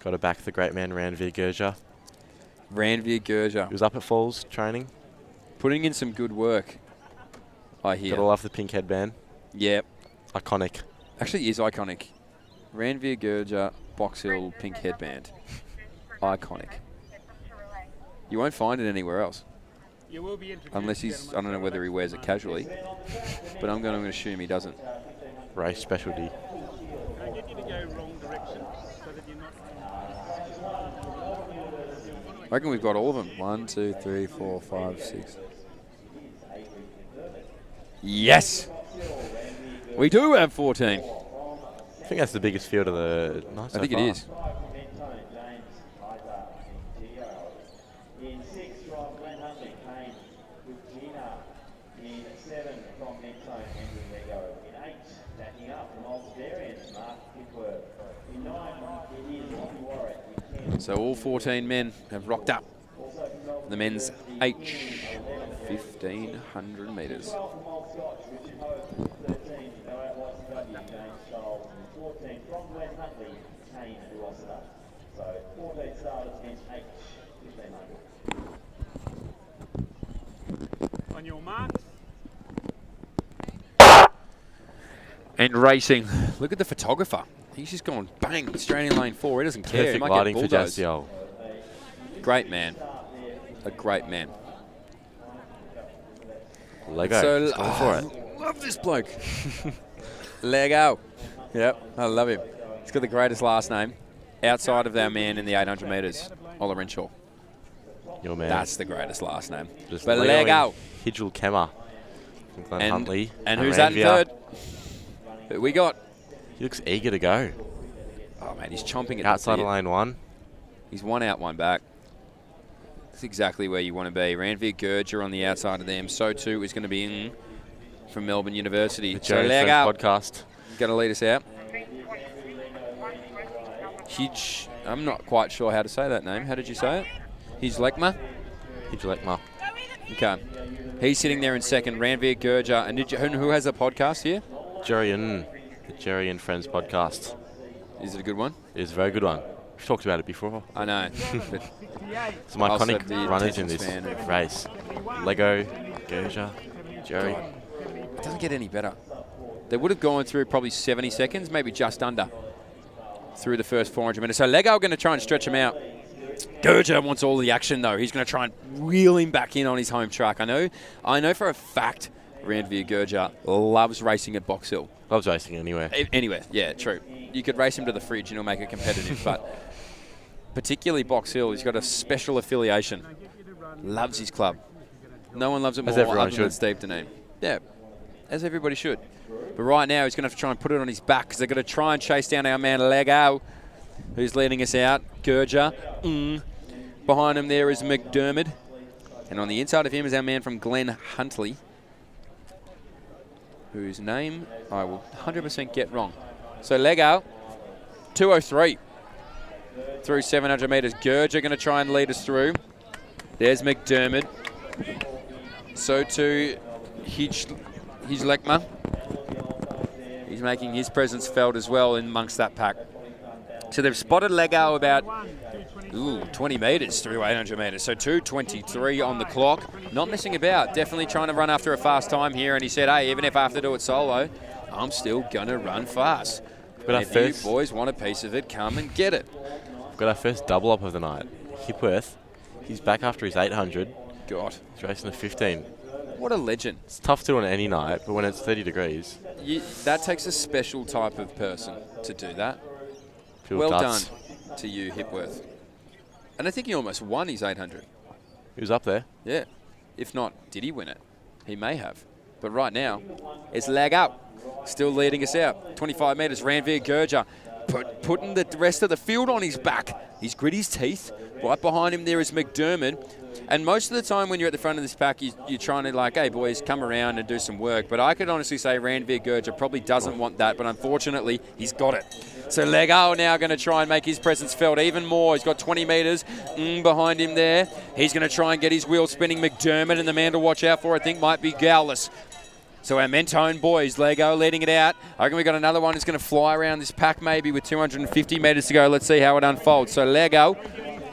Got to back the great man, Ranveer Gurja. Ranveer Gurja. He was up at Falls training. Putting in some good work, I hear. Got to love the pink headband. Yep. Iconic. Actually is iconic. Ranveer Gurja, Box Hill, pink headband. Iconic. You won't find it anywhere else. Unless he's, I don't know whether he wears it casually, but I'm going to assume he doesn't. Race specialty. I reckon we've got all of them. 1, 2, 3, 4, 5, 6. Yes! We do have 14. I think that's the biggest field of the night so I think far. it is. So all 14 men have rocked up. The men's H, 1,500 metres. On your mark. And racing. Look at the photographer. He's just gone bang, straight in lane 4. He doesn't care. Perfect He might lighting get for bulldozed. Jassiel. Great man. A great man. Lego. So, He's going for it. Love this bloke. Lego. Yep, I love him. He's got the greatest last name outside of our man in the 800 metres, Ola Renshaw. Your man. That's the greatest last name. Just But Lego. Hidgel Kemmer from Glenn Huntley. And who's that in third? Who we got? He looks eager to go. Oh, man, he's chomping at Outside the of bit. lane 1. He's one out, one back. That's exactly where you want to be. Ranveer Gurja on the outside of them. So too is going to be in from Melbourne University. The So Jones leg Friends out. podcast. Going to lead us out. Hij, I'm not quite sure how to say that name. How did you say it? Hijlekma? Hijlekma. Okay. He's sitting there in second. Ranveer Gurja. And who has a podcast here? The Jerry and Friends podcast. Is it a good one? It is a very good one. We've talked about it before. I know. Some iconic runners in this race. Lego, Gurja, Jerry. It doesn't get any better. They would have gone through probably 70 seconds, maybe just under, through the first 400 minutes. So Lego are going to try and stretch him out. Gurja wants all the action, though. He's going to try and reel him back in on his home track. I know for a fact Ranveer Gurja loves racing at Box Hill. Loves racing anywhere. Anywhere, yeah, true. You could race him to the fridge and he'll make it competitive, but particularly Box Hill, he's got a special affiliation. Loves his club. No one loves it more other than Steve Deneen. Yeah, as everybody should. But right now, he's going to have to try and put it on his back because they're going to try and chase down our man Lego, who's leading us out. Gurja. Behind him there is McDermott. And on the inside of him is our man from Glenn Huntley, whose name I will 100% get wrong. So Lego, 2:03 through 700 metres. Gurja going to try and lead us through. There's McDermott. So too Hijlekma. He's making his presence felt as well in amongst that pack. So they've spotted Lego about 20 metres through 800 metres. So 2:23 on the clock. Not messing about. Definitely trying to run after a fast time here. And he said, hey, even if I have to do it solo, I'm still going to run fast. But if you boys want a piece of it, come and get it. We've got our first double up of the night. Hipworth, he's back after his 800. God. He's racing a 15. What a legend. It's tough to do on any night, but when it's 30 degrees. That takes a special type of person to do that. Well done to you, Hipworth. And I think he almost won his 800. He was up there. Yeah. If not, did he win it? He may have. But right now, it's leg up. Still leading us out. 25 metres, Ranveer Gurja putting the rest of the field on his back. He's grit his teeth. Right behind him there is McDermott. And most of the time when you're at the front of this pack, you're trying to like, hey, boys, come around and do some work. But I could honestly say Ranveer Gurja probably doesn't want that, but unfortunately, he's got it. So Lego now going to try and make his presence felt even more. He's got 20 metres behind him there. He's going to try and get his wheel spinning. McDermott, and the man to watch out for, I think, might be Gowlis. So our Mentone boys, Lego leading it out. I reckon we got another one who's going to fly around this pack maybe with 250 metres to go. Let's see how it unfolds. So Lego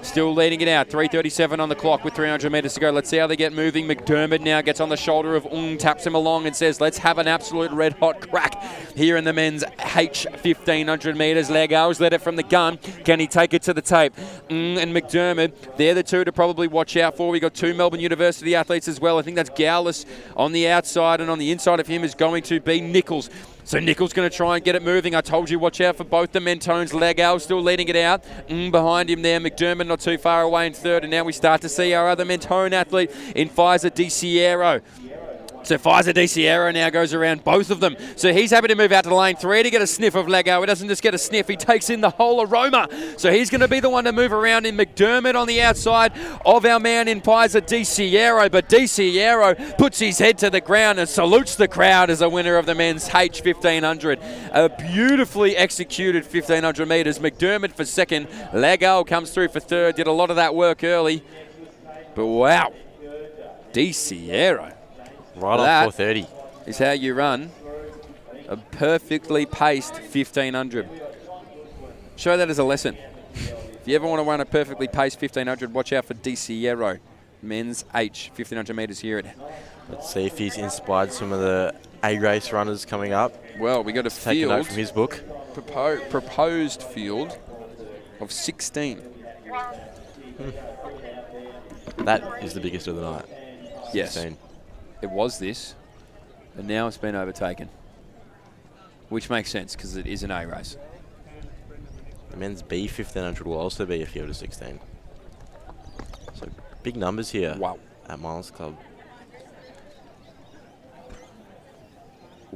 still leading it out. 3:37 on the clock with 300 metres to go. Let's see how they get moving. McDermott now gets on the shoulder of taps him along and says, let's have an absolute red-hot crack here in the men's H 1,500 metres. Lego's led it from the gun. Can he take it to the tape? And McDermott, they're the two to probably watch out for. We got 2 Melbourne University athletes as well. I think that's Gowlis on the outside, and on the inside of him is going to be Nichols. So Nichols going to try and get it moving. I told you, watch out for both the Mentones. Lego still leading it out. Behind him there, McDermott not too far away in third. And now we start to see our other Mentone athlete in Pfizer DiCiero. So Pfizer DiCiero now goes around both of them. So he's happy to move out to lane 3 to get a sniff of Lego. He doesn't just get a sniff, he takes in the whole aroma. So he's going to be the one to move around in McDermott on the outside of our man in Pfizer DiCiero. But DiCiero puts his head to the ground and salutes the crowd as a winner of the men's H 1,500. A beautifully executed 1,500 metres. McDermott for second. Lego comes through for third. Did a lot of that work early. But wow, DiCiero. Right That on 4:30. is how you run a perfectly paced 1,500. Show that as a lesson. If you ever want to run a perfectly paced 1,500, watch out for DiCiero. Men's H, 1,500 metres here at. Let's see if he's inspired some of the A-race runners coming up. Well, we got a Take a note field, from his book. proposed field of 16. That is the biggest of the night. Yes. 16. It was this, and now it's been overtaken, which makes sense because it is an A race. The men's B 1,500 will also be a field of 16. So big numbers here Wow. at Miles Club.